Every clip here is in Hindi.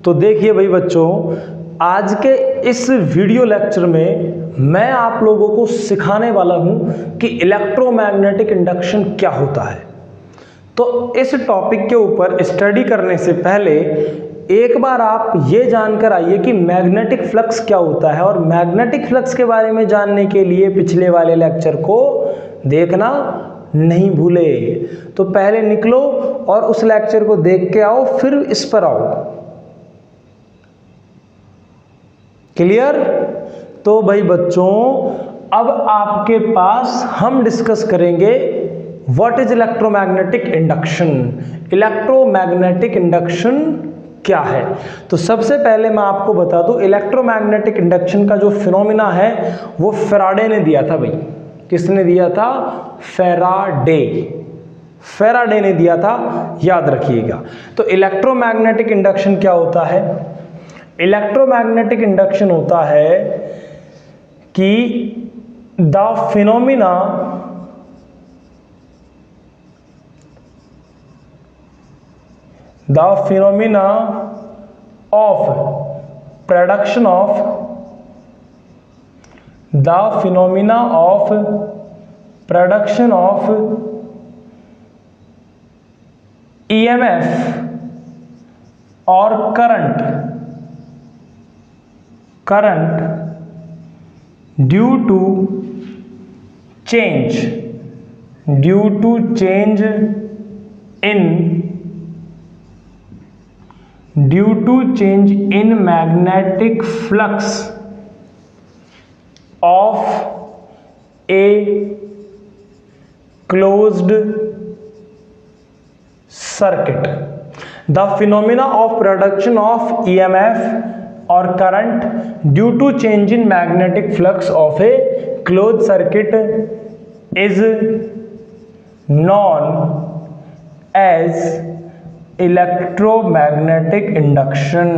तो देखिए भाई बच्चों, आज के इस वीडियो लेक्चर में मैं आप लोगों को सिखाने वाला हूं कि इलेक्ट्रोमैग्नेटिक इंडक्शन क्या होता है। तो इस टॉपिक के ऊपर स्टडी करने से पहले एक बार आप ये जानकर आइए कि मैग्नेटिक फ्लक्स क्या होता है, और मैग्नेटिक फ्लक्स के बारे में जानने के लिए पिछले वाले लेक्चर को देखना नहीं भूले। तो पहले निकलो और उस लेक्चर को देख के आओ, फिर इस पर आओ। क्लियर? तो भाई बच्चों, अब आपके पास हम डिस्कस करेंगे what is electromagnetic induction. Electromagnetic induction क्या है? तो सबसे पहले मैं आपको बता दूं, इलेक्ट्रोमैग्नेटिक इंडक्शन का जो फिनोमिना है वो फैराडे ने दिया था। भाई किसने दिया था? फैराडे ने दिया था, याद रखिएगा। तो इलेक्ट्रोमैग्नेटिक इंडक्शन क्या होता है? इलेक्ट्रोमैग्नेटिक इंडक्शन होता है कि the phenomena of production of EMF और current due to change in magnetic flux of a closed circuit. The phenomena of production of EMF or current due to change in magnetic flux of a closed circuit is known as electromagnetic induction,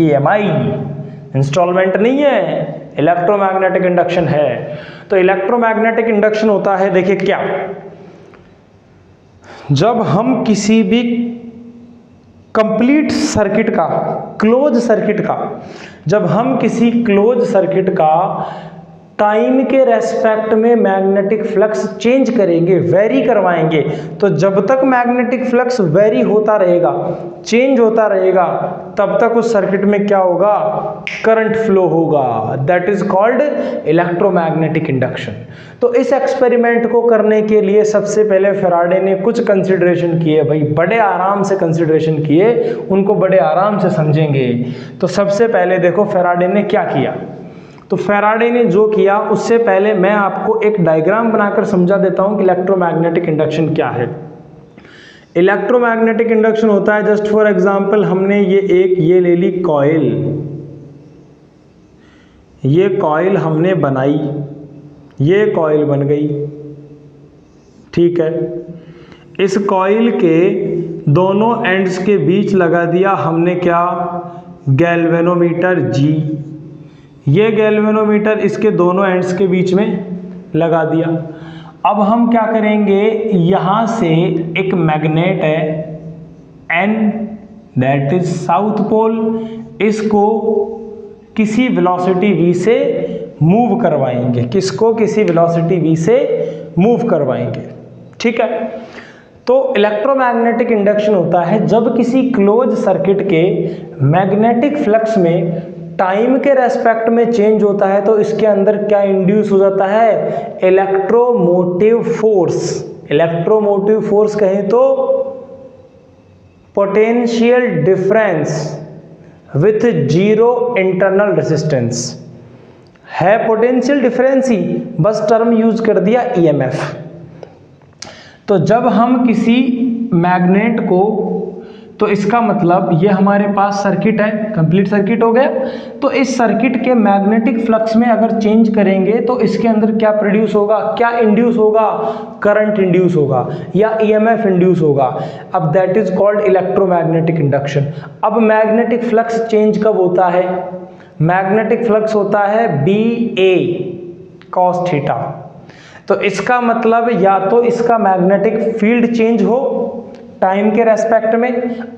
EMI। Installment नहीं है, इलेक्ट्रोमैग्नेटिक इंडक्शन है। तो इलेक्ट्रोमैग्नेटिक इंडक्शन होता है, देखिए क्या, जब हम किसी भी कंप्लीट सर्किट का, क्लोज सर्किट का, जब हम किसी क्लोज सर्किट का टाइम के रेस्पेक्ट में मैग्नेटिक फ्लक्स चेंज करेंगे, वेरी करवाएंगे, तो जब तक मैग्नेटिक फ्लक्स वेरी होता रहेगा, चेंज होता रहेगा, तब तक उस सर्किट में क्या होगा? करंट फ्लो होगा। That is called electromagnetic induction. तो इस एक्सपेरिमेंट को करने के लिए सबसे पहले फैराडे ने कुछ कंसिडरेशन किए। भाई बड़े आराम से कंसिडरेशन किए, उनको बड़े आराम से समझेंगे। तो सबसे पहले देखो फैराडे ने क्या किया। तो फैराडे ने जो किया, उससे पहले मैं आपको एक डायग्राम बनाकर समझा देता हूं कि इलेक्ट्रोमैग्नेटिक इंडक्शन क्या है। इलेक्ट्रोमैग्नेटिक इंडक्शन होता है, जस्ट फॉर एग्जांपल हमने ये ले ली कॉइल, ये कॉइल हमने बनाई, ये कॉइल बन गई, ठीक है। इस कॉइल के दोनों एंड्स के बीच लगा दिया हमने क्या? Galvanometer G। ये गैल्वेनोमीटर इसके दोनों एंड्स के बीच में लगा दिया। अब हम क्या करेंगे, यहां से एक मैग्नेट है N, that is south pole, इसको किसी वेलोसिटी v से मूव करवाएंगे। किसको? किसी वेलोसिटी v से मूव करवाएंगे, ठीक है। तो इलेक्ट्रोमैग्नेटिक इंडक्शन होता है जब किसी क्लोज सर्किट के मैग्नेटिक फ्लक्स में टाइम के रेस्पेक्ट में चेंज होता है, तो इसके अंदर क्या इंड्यूस हो जाता है? Electromotive force. इलेक्ट्रोमोटिव फोर्स कहें तो potential difference with zero internal resistance है। पोटेंशियल डिफरेंस ही बस टर्म यूज कर दिया EMF। तो जब हम किसी मैग्नेट को, तो इसका मतलब ये हमारे पास सर्किट है, कंप्लीट सर्किट हो गया। तो इस सर्किट के मैग्नेटिक फ्लक्स में अगर चेंज करेंगे तो इसके अंदर क्या प्रोड्यूस होगा? क्या इंड्यूस होगा? करंट इंड्यूस होगा या EMF इंड्यूस होगा। अब that is called electromagnetic induction. अब मैग्नेटिक फ्लक्स चेंज कब होता है? मैग्नेटिक फ्लक्स होता है BA cos थीटा। तो इसका मतलब या तो इसका मैग्नेटिक फील्ड चेंज हो टाइम के रेस्पेक्ट में।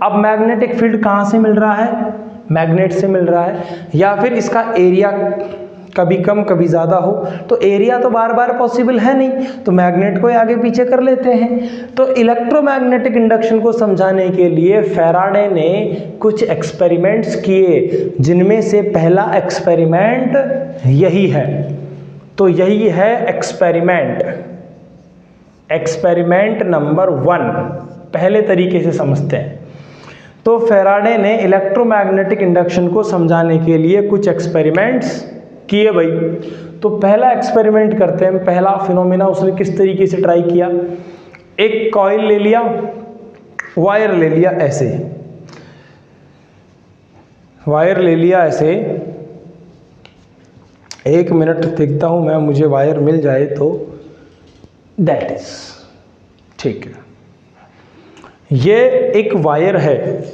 अब मैग्नेटिक फील्ड कहां से मिल रहा है? मैग्नेट से मिल रहा है, या फिर इसका एरिया कभी कम कभी ज़्यादा हो, तो एरिया तो बार बार पॉसिबल है नहीं, तो मैग्नेट को आगे पीछे कर लेते हैं। तो इलेक्ट्रोमैग्नेटिक इंडक्शन को समझाने के लिए फैराडे ने कुछ एक्सपेरिमेंट्स किए, जिनमें से पहला एक्सपेरिमेंट यही है। तो यही है एक्सपेरिमेंट नंबर 1। पहले तरीके से समझते हैं। तो फैराडे ने इलेक्ट्रोमैग्नेटिक इंडक्शन को समझाने के लिए कुछ एक्सपेरिमेंट्स किए भाई। तो पहला एक्सपेरिमेंट करते हैं। पहला फिनोमेना उसने किस तरीके से ट्राई किया, एक कॉइल ले लिया, वायर ले लिया ऐसे, वायर ले लिया ऐसे। एक मिनट देखता हूं मैं, मुझे वायर मिल जाए तो, दैट इज ठीक है। ये एक वायर है।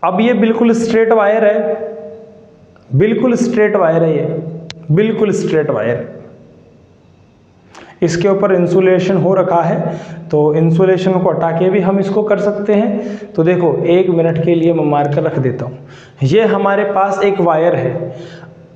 अब ये बिल्कुल स्ट्रेट वायर है, बिल्कुल स्ट्रेट वायर है, ये बिल्कुल स्ट्रेट वायर। इसके ऊपर इंसुलेशन हो रखा है, तो इंसुलेशन को हटा के भी हम इसको कर सकते हैं। तो देखो, एक मिनट के लिए मैं मार्कर रख देता हूँ। ये हमारे पास एक वायर है।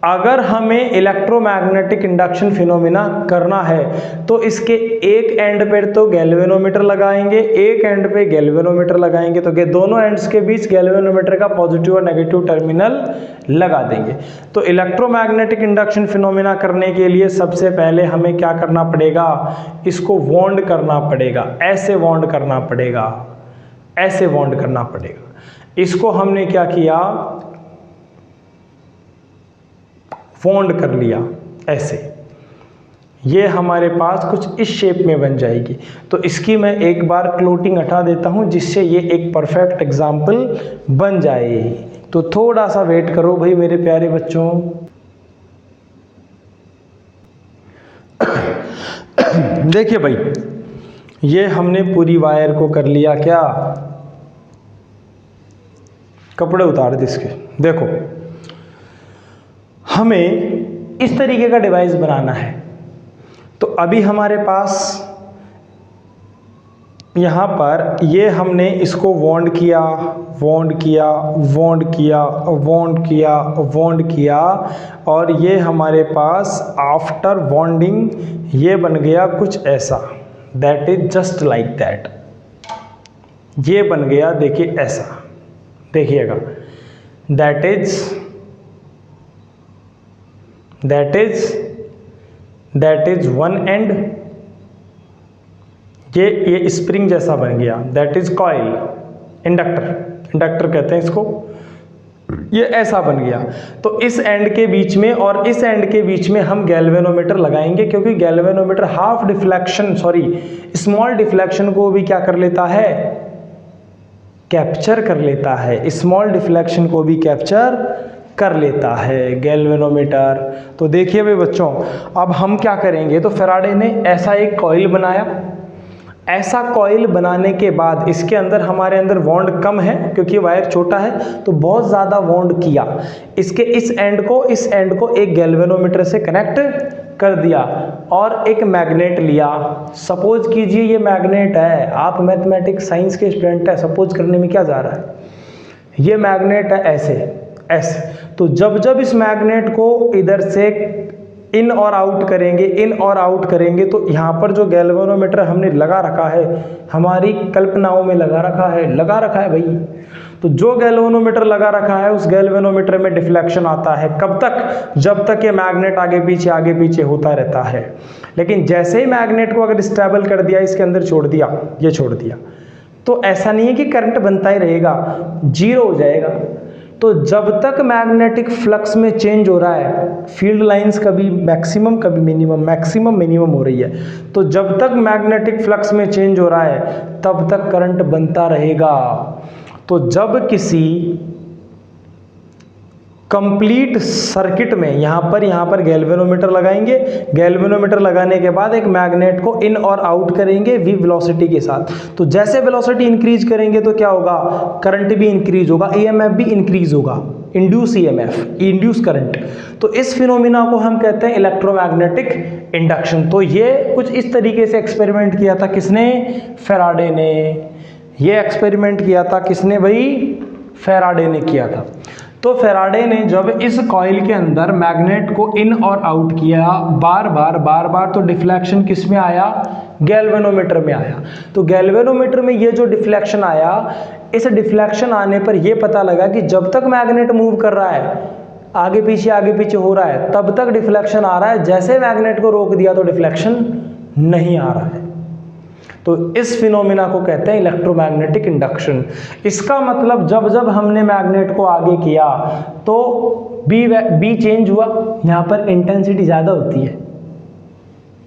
अगर हमें इलेक्ट्रोमैग्नेटिक इंडक्शन फिनोमेना करना है तो इसके एक एंड पे तो गैल्वेनोमीटर लगाएंगे, एक एंड पे गैल्वेनोमीटर लगाएंगे, तो दोनों एंड्स के बीच गैल्वेनोमीटर का पॉजिटिव और नेगेटिव टर्मिनल लगा देंगे। तो इलेक्ट्रोमैग्नेटिक इंडक्शन फिनोमेना करने के लिए सबसे पहले हमें क्या करना पड़ेगा, इसको वॉन्ड करना पड़ेगा, ऐसे वॉन्ड करना पड़ेगा, ऐसे वॉन्ड करना पड़ेगा। इसको हमने क्या किया, वॉन्ड कर लिया ऐसे। ये हमारे पास कुछ इस शेप में बन जाएगी। तो इसकी मैं एक बार क्लोटिंग हटा देता हूं, जिससे ये एक परफेक्ट एग्जाम्पल बन जाए। तो थोड़ा सा वेट करो भाई मेरे प्यारे बच्चों। देखिए भाई, ये हमने पूरी वायर को कर लिया क्या, कपड़े उतार दे इसके। देखो, हमें इस तरीके का डिवाइस बनाना है। तो अभी हमारे पास यहाँ पर ये हमने इसको वॉन्ड किया, वॉन्ड किया, वॉन्ड किया, वॉन्ड किया, वॉन्ड किया, और ये हमारे पास आफ्टर वॉन्डिंग ये बन गया कुछ ऐसा। That is just like that. ये बन गया, देखिए ऐसा, देखिएगा, दैट इज वन एंड। ये स्प्रिंग जैसा बन गया, दैट इज कॉइल, इंडक्टर कहते हैं इसको। ये ऐसा बन गया। तो इस एंड के बीच में और इस एंड के बीच में हम गैल्वेनोमीटर लगाएंगे, क्योंकि गैल्वेनोमीटर स्मॉल डिफ्लेक्शन को भी क्या कर लेता है, कैप्चर कर लेता है। स्मॉल डिफ्लेक्शन को भी कैप्चर कर लेता है गैल्वेनोमीटर। तो देखिए भाई बच्चों, अब हम क्या करेंगे, तो फैराडे ने ऐसा एक कॉइल बनाया। ऐसा कॉइल बनाने के बाद इसके अंदर हमारे अंदर वॉन्ड कम है, क्योंकि वायर छोटा है, तो बहुत ज़्यादा वॉन्ड किया। इसके इस एंड को एक गैल्वेनोमीटर से कनेक्ट कर दिया और एक मैग्नेट लिया। सपोज कीजिए ये मैग्नेट है, आप मैथमेटिक्स साइंस के स्टूडेंट है, सपोज करने में क्या जा रहा है, ये मैग्नेट है ऐसे ऐसे। तो जब इस मैग्नेट को इधर से इन और आउट करेंगे, तो यहाँ पर जो गैल्वेनोमीटर हमने लगा रखा है, हमारी कल्पनाओं में लगा रखा है भाई। तो जो गैल्वेनोमीटर लगा रखा है, उस गैल्वेनोमीटर में डिफ्लेक्शन आता है। कब तक, जब तक ये मैग्नेट आगे पीछे होता रहता है। लेकिन जैसे ही मैग्नेट को अगर स्टेबल कर दिया, इसके अंदर छोड़ दिया, तो ऐसा नहीं है कि करंट बनता ही रहेगा, जीरो हो जाएगा। तो जब तक मैग्नेटिक फ्लक्स में चेंज हो रहा है, फील्ड लाइंस कभी मैक्सिमम कभी मिनिमम हो रही है, तो जब तक मैग्नेटिक फ्लक्स में चेंज हो रहा है तब तक करंट बनता रहेगा। तो जब किसी कंप्लीट सर्किट में यहाँ पर गैल्वेनोमीटर लगाएंगे, गैल्वेनोमीटर लगाने के बाद एक मैग्नेट को इन और आउट करेंगे v वेलोसिटी के साथ। तो जैसे वेलोसिटी इंक्रीज करेंगे तो क्या होगा, करंट भी इंक्रीज होगा, EMF भी इंक्रीज होगा, इंड्यूस EMF, इंड्यूस करंट। तो इस फिनोमिना को हम कहते हैं इलेक्ट्रोमैग्नेटिक इंडक्शन। तो ये कुछ इस तरीके से एक्सपेरिमेंट किया था किसने, फैराडे ने। ये एक्सपेरिमेंट किया था किसने भाई, फैराडे ने किया था। तो फैराडे ने जब इस कॉइल के अंदर मैग्नेट को इन और आउट किया बार बार तो डिफ्लेक्शन किस में आया, गैल्वेनोमीटर में आया। तो गैल्वेनोमीटर में ये जो डिफ्लेक्शन आया, इस डिफ्लेक्शन आने पर यह पता लगा कि जब तक मैग्नेट मूव कर रहा है, आगे पीछे हो रहा है, तब तक डिफ्लेक्शन आ रहा है, जैसे मैग्नेट को रोक दिया तो डिफ्लेक्शन नहीं आ रहा है। तो इस फिनोमिना को कहते हैं इलेक्ट्रोमैग्नेटिक इंडक्शन। इसका मतलब जब जब हमने मैग्नेट को आगे किया तो बी चेंज हुआ, यहाँ पर इंटेंसिटी ज़्यादा होती है,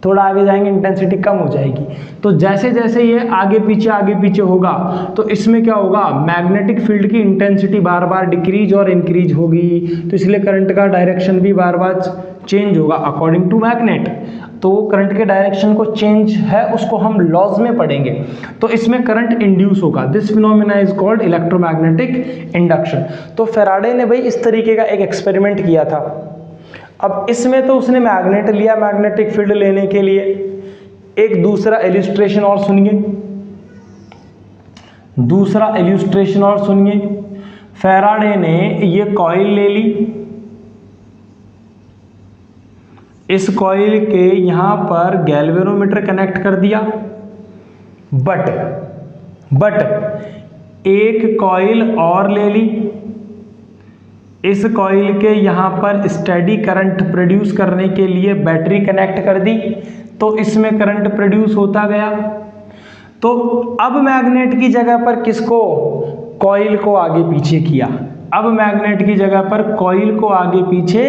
थोड़ा आगे जाएंगे इंटेंसिटी कम हो जाएगी। तो जैसे जैसे ये आगे पीछे होगा तो इसमें क्या होगा, मैग्नेटिक फील्ड की इंटेंसिटी बार बार डिक्रीज और इंक्रीज होगी, तो इसलिए करंट का डायरेक्शन भी बार बार चेंज होगा अकॉर्डिंग टू मैग्नेट। तो करंट के डायरेक्शन को चेंज है उसको हम लॉज में पढ़ेंगे। तो इसमें करंट इंड्यूस होगा। This phenomena is called electromagnetic induction. तो फैराडे ने भाई इस तरीके का एक एक्सपेरिमेंट किया था। अब इसमें तो उसने मैग्नेट लिया मैग्नेटिक फील्ड लेने के लिए। एक दूसरा इल्यूस्ट्रेशन और सुनिए, फैराडे ने ये कॉइल ले ली, इस कॉइल के यहां पर गैल्वेनोमीटर कनेक्ट कर दिया, बट एक कॉइल और ले ली, इस कॉइल के यहां पर स्टेडी करंट प्रोड्यूस करने के लिए बैटरी कनेक्ट कर दी, तो इसमें करंट प्रोड्यूस होता गया। तो अब मैग्नेट की जगह पर किसको, कॉइल को आगे पीछे किया। अब मैग्नेट की जगह पर कॉइल को आगे पीछे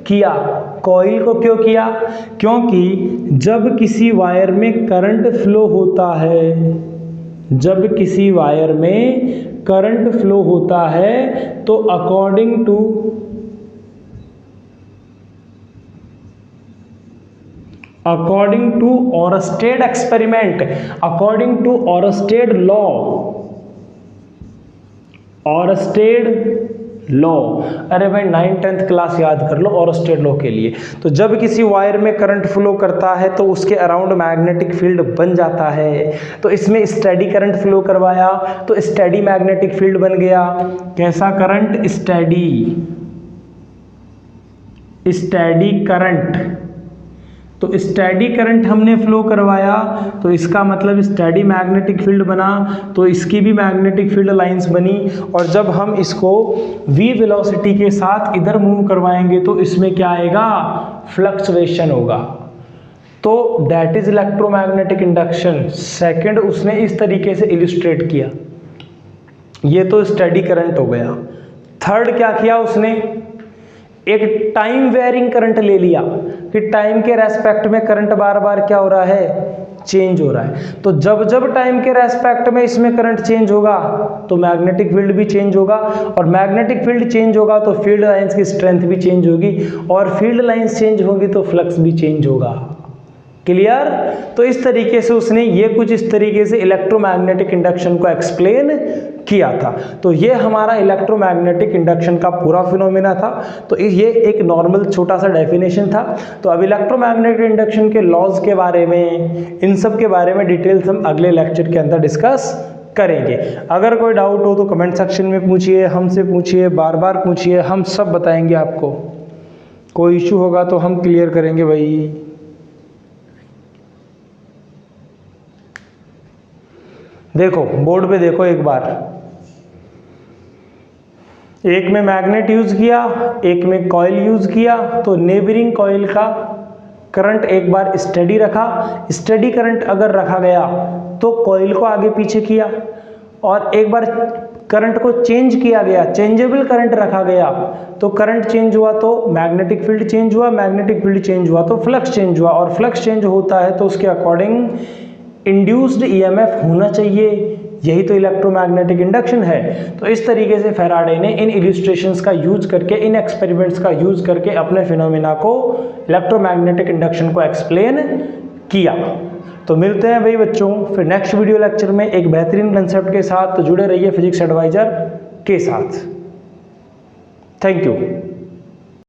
किया। कॉइल को क्यों किया, क्योंकि जब किसी वायर में करंट फ्लो होता है, तो according to Oersted experiment, according to Oersted law, अरे भाई 9th-10th क्लास याद कर लो ऑरस्टेड लॉ के लिए। तो जब किसी वायर में करंट फ्लो करता है तो उसके अराउंड मैग्नेटिक फील्ड बन जाता है। तो इसमें स्टेडी करंट फ्लो करवाया तो स्टेडी मैग्नेटिक फील्ड बन गया। कैसा करंट, स्टेडी करंट। तो स्टेडी करंट हमने फ्लो करवाया तो इसका मतलब स्टेडी मैग्नेटिक फील्ड बना, तो इसकी भी मैग्नेटिक फील्ड लाइंस बनी। और जब हम इसको v वेलोसिटी के साथ इधर मूव करवाएंगे तो इसमें क्या आएगा, फ्लक्चुएशन होगा। तो that is electromagnetic induction. Second उसने इस तरीके से इलिस्ट्रेट किया, ये तो स्टेडी करंट हो गया। थर्ड क्या किया उसने, एक टाइम वेरिंग करंट ले लिया कि टाइम के रेस्पेक्ट में करंट बार बार क्या हो रहा है, चेंज हो रहा है। तो जब जब टाइम के रेस्पेक्ट में इसमें करंट चेंज होगा तो मैग्नेटिक फील्ड भी चेंज होगा, और मैग्नेटिक फील्ड चेंज होगा तो फील्ड लाइंस की स्ट्रेंथ भी चेंज होगी, और फील्ड लाइंस चेंज होगी तो फ्लक्स भी चेंज होगा। क्लियर। तो इस तरीके से उसने ये कुछ इस तरीके से इलेक्ट्रोमैग्नेटिक इंडक्शन को एक्सप्लेन किया था। तो ये हमारा इलेक्ट्रोमैग्नेटिक इंडक्शन का पूरा फिनोमेना था। तो ये एक नॉर्मल छोटा सा डेफिनेशन था। तो अब इलेक्ट्रोमैग्नेटिक इंडक्शन के लॉज के बारे में, इन सब के बारे में डिटेल्स हम अगले लेक्चर के अंदर डिस्कस करेंगे। अगर कोई डाउट हो तो कमेंट सेक्शन में पूछिए, हमसे पूछिए, बार बार पूछिए, हम सब बताएंगे आपको। कोई इशू होगा तो हम क्लियर करेंगे भाई। देखो बोर्ड पे देखो एक बार, एक में मैग्नेट यूज किया, एक में कॉइल यूज किया। तो नेबरिंग कॉइल का करंट एक बार स्टेडी रखा, स्टेडी करंट अगर रखा गया तो कॉइल को आगे पीछे किया, और एक बार करंट को चेंज किया गया, चेंजेबल करंट रखा गया, तो करंट चेंज हुआ तो मैग्नेटिक फील्ड चेंज हुआ, मैग्नेटिक फील्ड चेंज हुआ तो फ्लक्स चेंज हुआ, और फ्लक्स चेंज होता है तो उसके अकॉर्डिंग इंड्यूस्ड ईएमएफ होना चाहिए। यही तो इलेक्ट्रोमैग्नेटिक इंडक्शन है। तो इस तरीके से फैराडे ने इन इलस्ट्रेशंस का यूज करके, इन एक्सपेरिमेंट्स का यूज करके अपने फिनोमेना को, इलेक्ट्रोमैग्नेटिक इंडक्शन को एक्सप्लेन किया। तो मिलते हैं भाई बच्चों फिर नेक्स्ट वीडियो लेक्चर में एक बेहतरीन कंसेप्ट के साथ। तो जुड़े रहिए फिजिक्स एडवाइजर के साथ। Thank you.